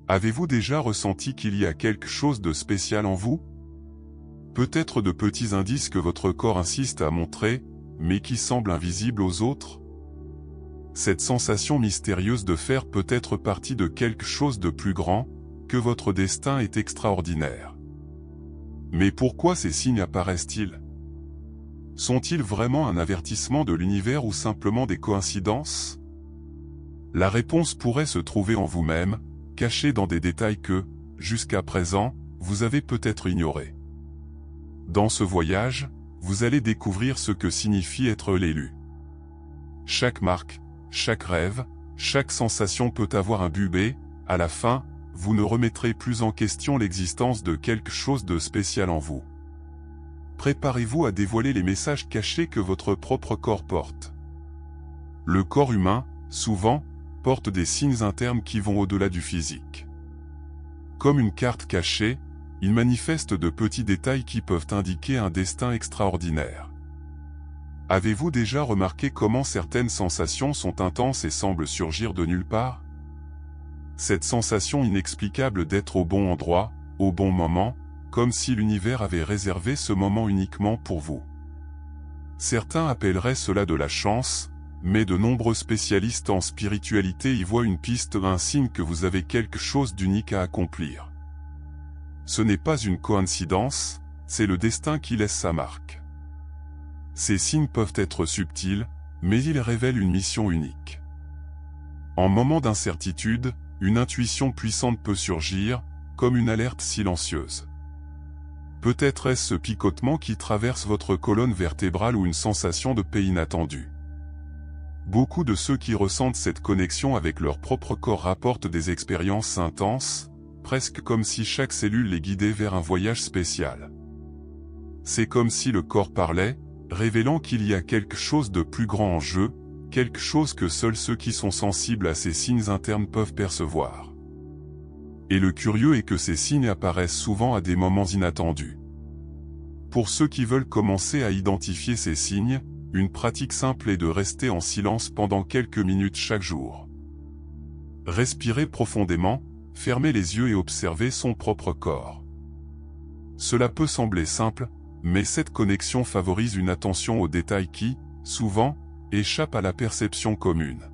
Avez-vous déjà ressenti qu'il y a quelque chose de spécial en vous? Peut-être de petits indices que votre corps insiste à montrer, mais qui semblent invisibles aux autres? Cette sensation mystérieuse de faire peut être partie de quelque chose de plus grand, que votre destin est extraordinaire. Mais pourquoi ces signes apparaissent-ils? Sont-ils vraiment un avertissement de l'univers ou simplement des coïncidences? La réponse pourrait se trouver en vous-même, cachée dans des détails que, jusqu'à présent, vous avez peut-être ignorés. Dans ce voyage, vous allez découvrir ce que signifie être l'élu. Chaque marque, chaque rêve, chaque sensation peut avoir un but et, à la fin, vous ne remettrez plus en question l'existence de quelque chose de spécial en vous. Préparez-vous à dévoiler les messages cachés que votre propre corps porte. Le corps humain, souvent, porte des signes internes qui vont au-delà du physique. Comme une carte cachée, il manifeste de petits détails qui peuvent indiquer un destin extraordinaire. Avez-vous déjà remarqué comment certaines sensations sont intenses et semblent surgir de nulle part? Cette sensation inexplicable d'être au bon endroit, au bon moment, comme si l'univers avait réservé ce moment uniquement pour vous. Certains appelleraient cela de la chance, mais de nombreux spécialistes en spiritualité y voient une piste, un signe que vous avez quelque chose d'unique à accomplir. Ce n'est pas une coïncidence, c'est le destin qui laisse sa marque. Ces signes peuvent être subtils, mais ils révèlent une mission unique. En moment d'incertitude, une intuition puissante peut surgir, comme une alerte silencieuse. Peut-être est-ce ce picotement qui traverse votre colonne vertébrale ou une sensation de paix inattendue. Beaucoup de ceux qui ressentent cette connexion avec leur propre corps rapportent des expériences intenses, presque comme si chaque cellule les guidait vers un voyage spécial. C'est comme si le corps parlait, révélant qu'il y a quelque chose de plus grand en jeu, quelque chose que seuls ceux qui sont sensibles à ces signes internes peuvent percevoir. Et le curieux est que ces signes apparaissent souvent à des moments inattendus. Pour ceux qui veulent commencer à identifier ces signes, une pratique simple est de rester en silence pendant quelques minutes chaque jour. Respirez profondément, fermez les yeux et observez son propre corps. Cela peut sembler simple, mais cette connexion favorise une attention aux détails qui, souvent, échappent à la perception commune.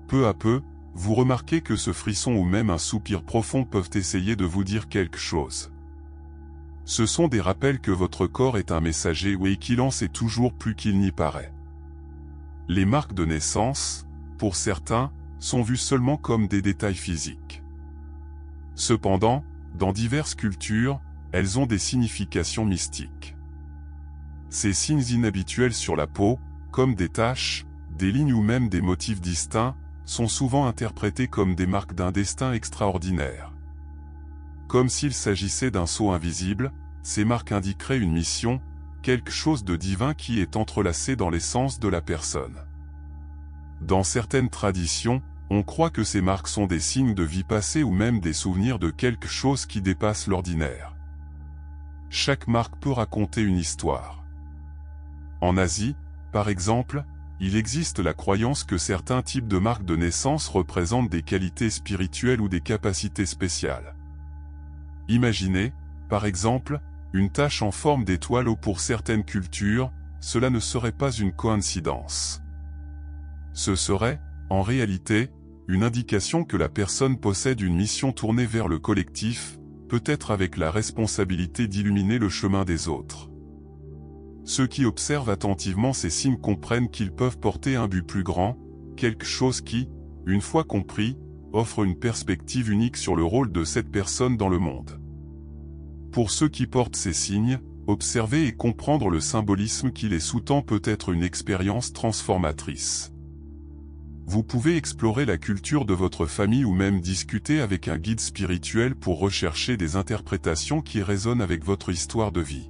Peu à peu, vous remarquez que ce frisson ou même un soupir profond peuvent essayer de vous dire quelque chose. Ce sont des rappels que votre corps est un messager et qu'il en sait toujours plus qu'il n'y paraît. Les marques de naissance, pour certains, sont vues seulement comme des détails physiques. Cependant, dans diverses cultures, elles ont des significations mystiques. Ces signes inhabituels sur la peau, comme des taches, des lignes ou même des motifs distincts, sont souvent interprétés comme des marques d'un destin extraordinaire. Comme s'il s'agissait d'un sceau invisible, ces marques indiqueraient une mission, quelque chose de divin qui est entrelacé dans l'essence de la personne. Dans certaines traditions, on croit que ces marques sont des signes de vie passée ou même des souvenirs de quelque chose qui dépasse l'ordinaire. Chaque marque peut raconter une histoire. En Asie, par exemple, il existe la croyance que certains types de marques de naissance représentent des qualités spirituelles ou des capacités spéciales. Imaginez, par exemple, une tache en forme d'étoile ou pour certaines cultures, cela ne serait pas une coïncidence. Ce serait, en réalité, une indication que la personne possède une mission tournée vers le collectif, peut-être avec la responsabilité d'illuminer le chemin des autres. Ceux qui observent attentivement ces signes comprennent qu'ils peuvent porter un but plus grand, quelque chose qui, une fois compris, offre une perspective unique sur le rôle de cette personne dans le monde. Pour ceux qui portent ces signes, observer et comprendre le symbolisme qui les sous-tend peut être une expérience transformatrice. Vous pouvez explorer la culture de votre famille ou même discuter avec un guide spirituel pour rechercher des interprétations qui résonnent avec votre histoire de vie.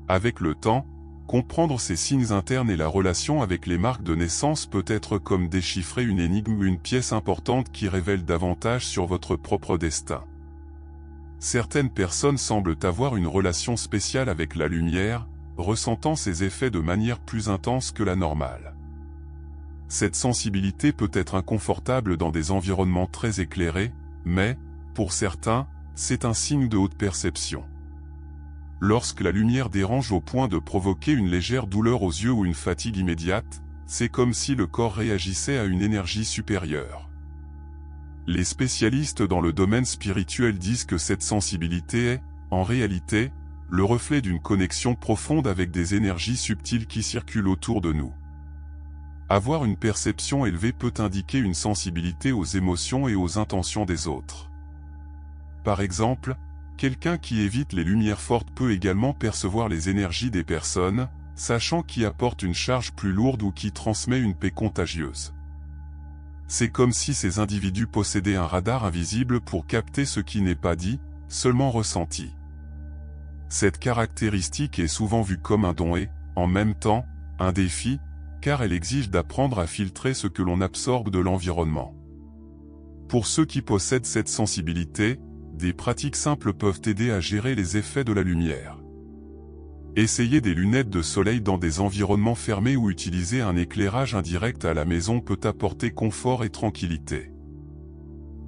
Avec le temps, comprendre ces signes internes et la relation avec les marques de naissance peut être comme déchiffrer une énigme ou une pièce importante qui révèle davantage sur votre propre destin. Certaines personnes semblent avoir une relation spéciale avec la lumière, ressentant ses effets de manière plus intense que la normale. Cette sensibilité peut être inconfortable dans des environnements très éclairés, mais, pour certains, c'est un signe de haute perception. Lorsque la lumière dérange au point de provoquer une légère douleur aux yeux ou une fatigue immédiate, c'est comme si le corps réagissait à une énergie supérieure. Les spécialistes dans le domaine spirituel disent que cette sensibilité est, en réalité, le reflet d'une connexion profonde avec des énergies subtiles qui circulent autour de nous. Avoir une perception élevée peut indiquer une sensibilité aux émotions et aux intentions des autres. Par exemple, quelqu'un qui évite les lumières fortes peut également percevoir les énergies des personnes, sachant qui apporte une charge plus lourde ou qui transmet une paix contagieuse. C'est comme si ces individus possédaient un radar invisible pour capter ce qui n'est pas dit, seulement ressenti. Cette caractéristique est souvent vue comme un don et, en même temps, un défi, car elle exige d'apprendre à filtrer ce que l'on absorbe de l'environnement. Pour ceux qui possèdent cette sensibilité, des pratiques simples peuvent aider à gérer les effets de la lumière. Essayer des lunettes de soleil dans des environnements fermés ou utiliser un éclairage indirect à la maison peut apporter confort et tranquillité.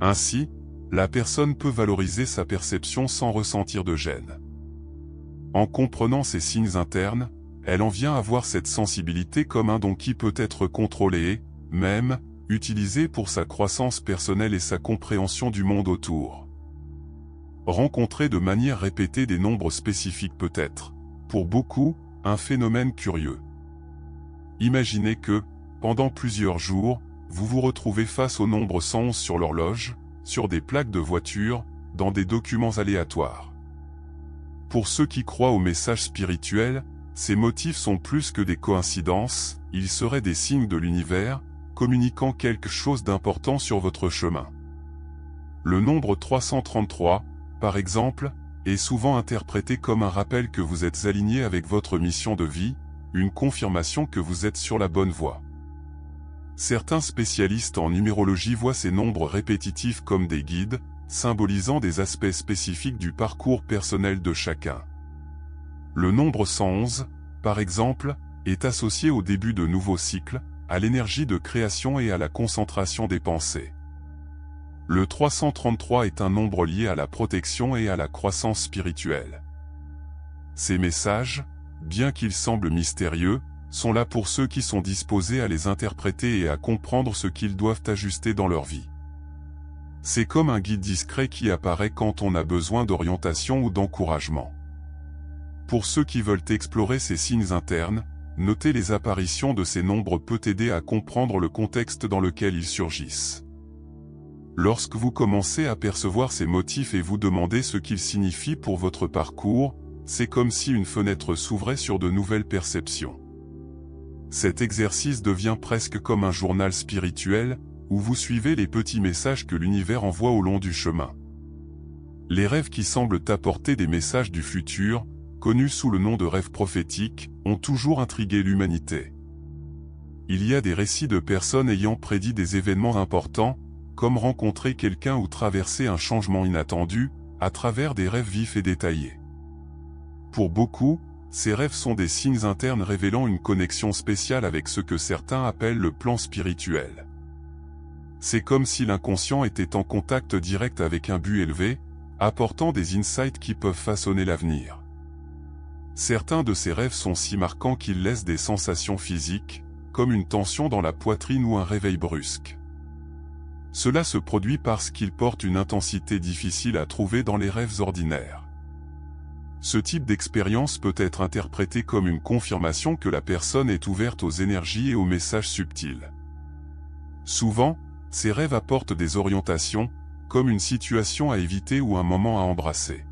Ainsi, la personne peut valoriser sa perception sans ressentir de gêne. En comprenant ces signes internes, elle en vient à voir cette sensibilité comme un don qui peut être contrôlé et, même, utilisé pour sa croissance personnelle et sa compréhension du monde autour. Rencontrer de manière répétée des nombres spécifiques peut être, pour beaucoup, un phénomène curieux. Imaginez que, pendant plusieurs jours, vous vous retrouvez face au nombre 111 sur l'horloge, sur des plaques de voiture, dans des documents aléatoires. Pour ceux qui croient aux messages spirituels, ces motifs sont plus que des coïncidences, ils seraient des signes de l'univers, communiquant quelque chose d'important sur votre chemin. Le nombre 333, par exemple, est souvent interprété comme un rappel que vous êtes aligné avec votre mission de vie, une confirmation que vous êtes sur la bonne voie. Certains spécialistes en numérologie voient ces nombres répétitifs comme des guides, symbolisant des aspects spécifiques du parcours personnel de chacun. Le nombre 111, par exemple, est associé au début de nouveaux cycles, à l'énergie de création et à la concentration des pensées. Le 333 est un nombre lié à la protection et à la croissance spirituelle. Ces messages, bien qu'ils semblent mystérieux, sont là pour ceux qui sont disposés à les interpréter et à comprendre ce qu'ils doivent ajuster dans leur vie. C'est comme un guide discret qui apparaît quand on a besoin d'orientation ou d'encouragement. Pour ceux qui veulent explorer ces signes internes, noter les apparitions de ces nombres peut aider à comprendre le contexte dans lequel ils surgissent. Lorsque vous commencez à percevoir ces motifs et vous demandez ce qu'ils signifient pour votre parcours, c'est comme si une fenêtre s'ouvrait sur de nouvelles perceptions. Cet exercice devient presque comme un journal spirituel, où vous suivez les petits messages que l'univers envoie au long du chemin. Les rêves qui semblent apporter des messages du futur, connus sous le nom de rêves prophétiques, ont toujours intrigué l'humanité. Il y a des récits de personnes ayant prédit des événements importants, comme rencontrer quelqu'un ou traverser un changement inattendu, à travers des rêves vifs et détaillés. Pour beaucoup, ces rêves sont des signes internes révélant une connexion spéciale avec ce que certains appellent le plan spirituel. C'est comme si l'inconscient était en contact direct avec un but élevé, apportant des insights qui peuvent façonner l'avenir. Certains de ces rêves sont si marquants qu'ils laissent des sensations physiques, comme une tension dans la poitrine ou un réveil brusque. Cela se produit parce qu'ils portent une intensité difficile à trouver dans les rêves ordinaires. Ce type d'expérience peut être interprété comme une confirmation que la personne est ouverte aux énergies et aux messages subtils. Souvent, ces rêves apportent des orientations, comme une situation à éviter ou un moment à embrasser.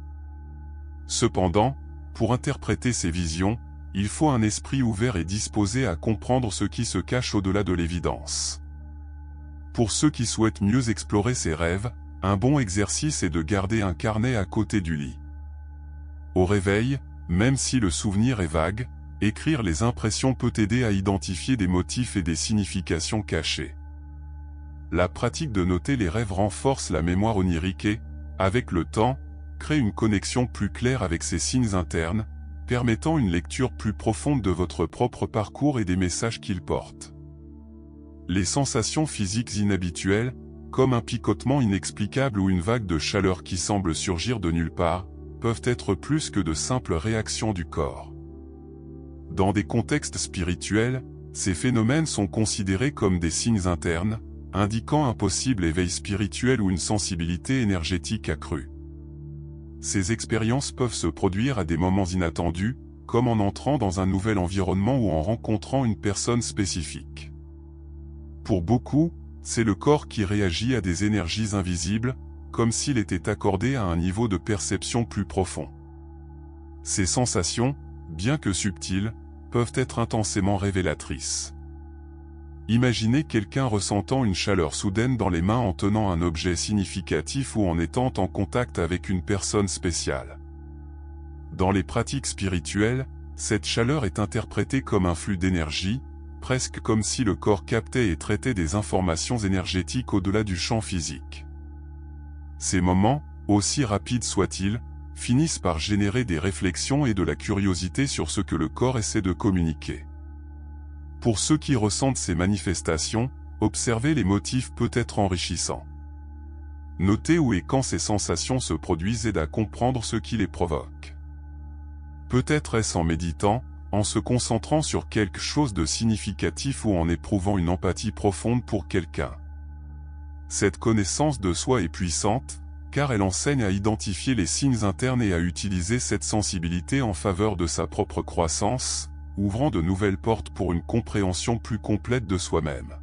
Cependant, pour interpréter ces visions, il faut un esprit ouvert et disposé à comprendre ce qui se cache au-delà de l'évidence. Pour ceux qui souhaitent mieux explorer ces rêves, un bon exercice est de garder un carnet à côté du lit. Au réveil, même si le souvenir est vague, écrire les impressions peut aider à identifier des motifs et des significations cachées. La pratique de noter les rêves renforce la mémoire onirique et, avec le temps, crée une connexion plus claire avec ces signes internes, permettant une lecture plus profonde de votre propre parcours et des messages qu'ils portent. Les sensations physiques inhabituelles, comme un picotement inexplicable ou une vague de chaleur qui semble surgir de nulle part, peuvent être plus que de simples réactions du corps. Dans des contextes spirituels, ces phénomènes sont considérés comme des signes internes, indiquant un possible éveil spirituel ou une sensibilité énergétique accrue. Ces expériences peuvent se produire à des moments inattendus, comme en entrant dans un nouvel environnement ou en rencontrant une personne spécifique. Pour beaucoup, c'est le corps qui réagit à des énergies invisibles, comme s'il était accordé à un niveau de perception plus profond. Ces sensations, bien que subtiles, peuvent être intensément révélatrices. Imaginez quelqu'un ressentant une chaleur soudaine dans les mains en tenant un objet significatif ou en étant en contact avec une personne spéciale. Dans les pratiques spirituelles, cette chaleur est interprétée comme un flux d'énergie, presque comme si le corps captait et traitait des informations énergétiques au-delà du champ physique. Ces moments, aussi rapides soient-ils, finissent par générer des réflexions et de la curiosité sur ce que le corps essaie de communiquer. Pour ceux qui ressentent ces manifestations, observer les motifs peut être enrichissant. Noter où et quand ces sensations se produisent aide à comprendre ce qui les provoque. Peut-être est-ce en méditant, en se concentrant sur quelque chose de significatif ou en éprouvant une empathie profonde pour quelqu'un. Cette connaissance de soi est puissante, car elle enseigne à identifier les signes internes et à utiliser cette sensibilité en faveur de sa propre croissance, ouvrant de nouvelles portes pour une compréhension plus complète de soi-même.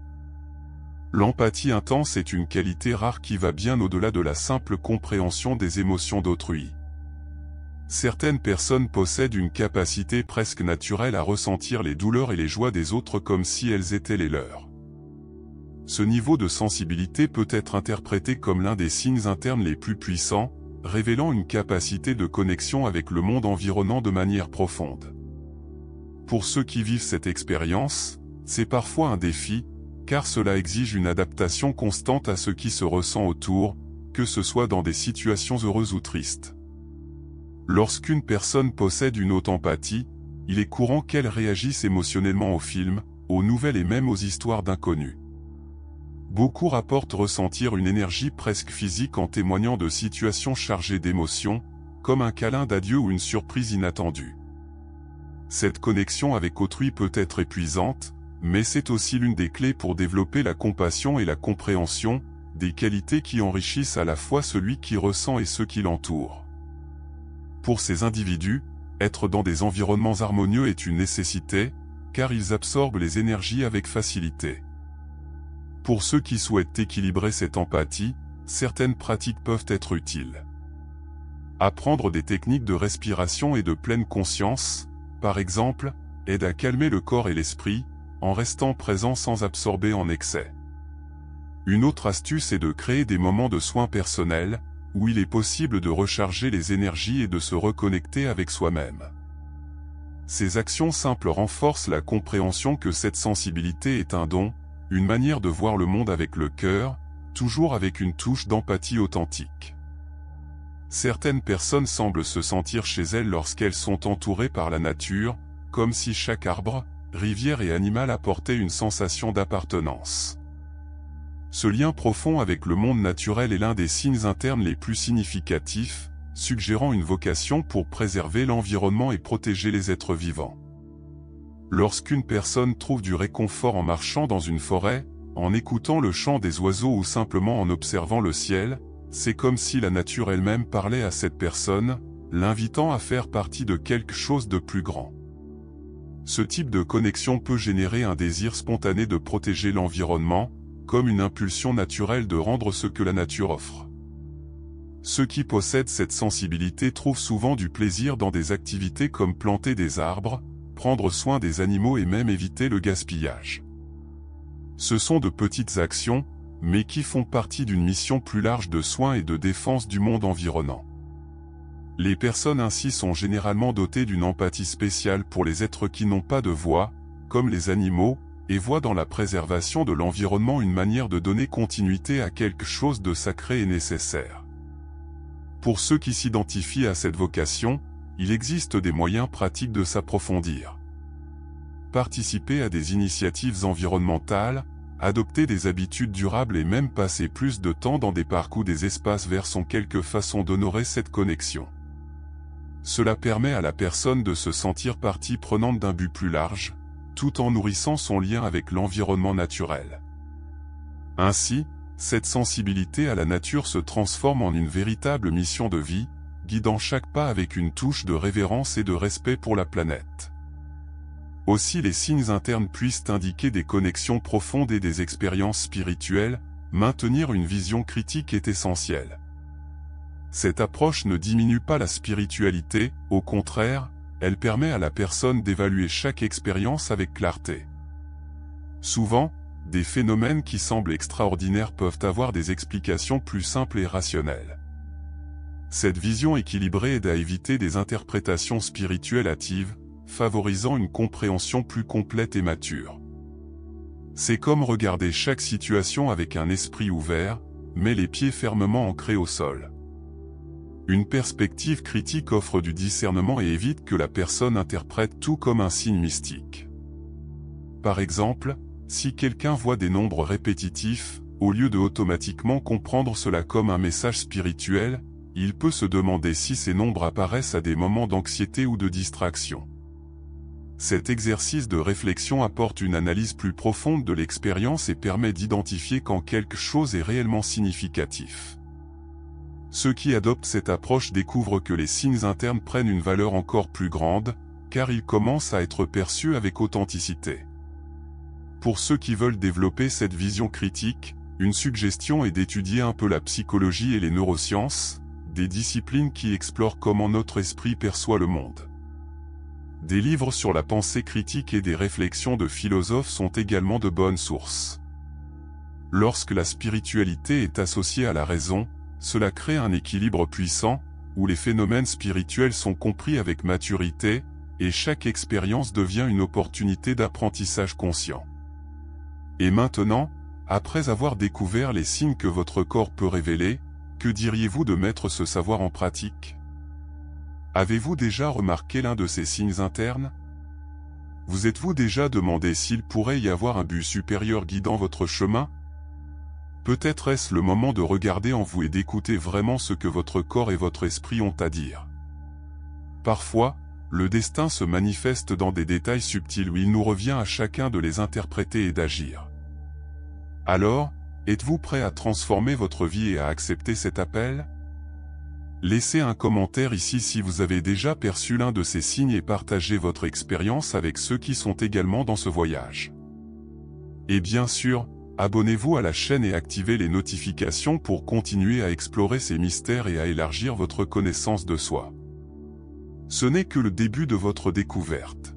L'empathie intense est une qualité rare qui va bien au-delà de la simple compréhension des émotions d'autrui. Certaines personnes possèdent une capacité presque naturelle à ressentir les douleurs et les joies des autres comme si elles étaient les leurs. Ce niveau de sensibilité peut être interprété comme l'un des signes internes les plus puissants, révélant une capacité de connexion avec le monde environnant de manière profonde. Pour ceux qui vivent cette expérience, c'est parfois un défi, car cela exige une adaptation constante à ce qui se ressent autour, que ce soit dans des situations heureuses ou tristes. Lorsqu'une personne possède une haute empathie, il est courant qu'elle réagisse émotionnellement aux films, aux nouvelles et même aux histoires d'inconnus. Beaucoup rapportent ressentir une énergie presque physique en témoignant de situations chargées d'émotions, comme un câlin d'adieu ou une surprise inattendue. Cette connexion avec autrui peut être épuisante, mais c'est aussi l'une des clés pour développer la compassion et la compréhension, des qualités qui enrichissent à la fois celui qui ressent et ceux qui l'entourent. Pour ces individus, être dans des environnements harmonieux est une nécessité, car ils absorbent les énergies avec facilité. Pour ceux qui souhaitent équilibrer cette empathie, certaines pratiques peuvent être utiles. Apprendre des techniques de respiration et de pleine conscience, par exemple, aide à calmer le corps et l'esprit, en restant présent sans absorber en excès. Une autre astuce est de créer des moments de soins personnels, où il est possible de recharger les énergies et de se reconnecter avec soi-même. Ces actions simples renforcent la compréhension que cette sensibilité est un don, une manière de voir le monde avec le cœur, toujours avec une touche d'empathie authentique. Certaines personnes semblent se sentir chez elles lorsqu'elles sont entourées par la nature, comme si chaque arbre, rivière et animal apportait une sensation d'appartenance. Ce lien profond avec le monde naturel est l'un des signes internes les plus significatifs, suggérant une vocation pour préserver l'environnement et protéger les êtres vivants. Lorsqu'une personne trouve du réconfort en marchant dans une forêt, en écoutant le chant des oiseaux ou simplement en observant le ciel, c'est comme si la nature elle-même parlait à cette personne, l'invitant à faire partie de quelque chose de plus grand. Ce type de connexion peut générer un désir spontané de protéger l'environnement, comme une impulsion naturelle de rendre ce que la nature offre. Ceux qui possèdent cette sensibilité trouvent souvent du plaisir dans des activités comme planter des arbres, prendre soin des animaux et même éviter le gaspillage. Ce sont de petites actions, mais qui font partie d'une mission plus large de soins et de défense du monde environnant. Les personnes ainsi sont généralement dotées d'une empathie spéciale pour les êtres qui n'ont pas de voix, comme les animaux, et voient dans la préservation de l'environnement une manière de donner continuité à quelque chose de sacré et nécessaire. Pour ceux qui s'identifient à cette vocation, il existe des moyens pratiques de s'approfondir. Participer à des initiatives environnementales, adopter des habitudes durables et même passer plus de temps dans des parcs ou des espaces verts sont quelques façons d'honorer cette connexion. Cela permet à la personne de se sentir partie prenante d'un but plus large, tout en nourrissant son lien avec l'environnement naturel. Ainsi, cette sensibilité à la nature se transforme en une véritable mission de vie, guidant chaque pas avec une touche de révérence et de respect pour la planète. Aussi les signes internes puissent indiquer des connexions profondes et des expériences spirituelles, maintenir une vision critique est essentiel. Cette approche ne diminue pas la spiritualité, au contraire, elle permet à la personne d'évaluer chaque expérience avec clarté. Souvent, des phénomènes qui semblent extraordinaires peuvent avoir des explications plus simples et rationnelles. Cette vision équilibrée aide à éviter des interprétations spirituelles hâtives, favorisant une compréhension plus complète et mature. C'est comme regarder chaque situation avec un esprit ouvert, mais les pieds fermement ancrés au sol. Une perspective critique offre du discernement et évite que la personne interprète tout comme un signe mystique. Par exemple, si quelqu'un voit des nombres répétitifs, au lieu de automatiquement comprendre cela comme un message spirituel, il peut se demander si ces nombres apparaissent à des moments d'anxiété ou de distraction. Cet exercice de réflexion apporte une analyse plus profonde de l'expérience et permet d'identifier quand quelque chose est réellement significatif. Ceux qui adoptent cette approche découvrent que les signes internes prennent une valeur encore plus grande, car ils commencent à être perçus avec authenticité. Pour ceux qui veulent développer cette vision critique, une suggestion est d'étudier un peu la psychologie et les neurosciences, des disciplines qui explorent comment notre esprit perçoit le monde. Des livres sur la pensée critique et des réflexions de philosophes sont également de bonnes sources. Lorsque la spiritualité est associée à la raison, cela crée un équilibre puissant, où les phénomènes spirituels sont compris avec maturité, et chaque expérience devient une opportunité d'apprentissage conscient. Et maintenant, après avoir découvert les signes que votre corps peut révéler, que diriez-vous de mettre ce savoir en pratique ? Avez-vous déjà remarqué l'un de ces signes internes ? Vous êtes-vous déjà demandé s'il pourrait y avoir un but supérieur guidant votre chemin ? Peut-être est-ce le moment de regarder en vous et d'écouter vraiment ce que votre corps et votre esprit ont à dire. Parfois, le destin se manifeste dans des détails subtils où il nous revient à chacun de les interpréter et d'agir. Alors, êtes-vous prêt à transformer votre vie et à accepter cet appel ? Laissez un commentaire ici si vous avez déjà perçu l'un de ces signes et partagez votre expérience avec ceux qui sont également dans ce voyage. Et bien sûr, abonnez-vous à la chaîne et activez les notifications pour continuer à explorer ces mystères et à élargir votre connaissance de soi. Ce n'est que le début de votre découverte.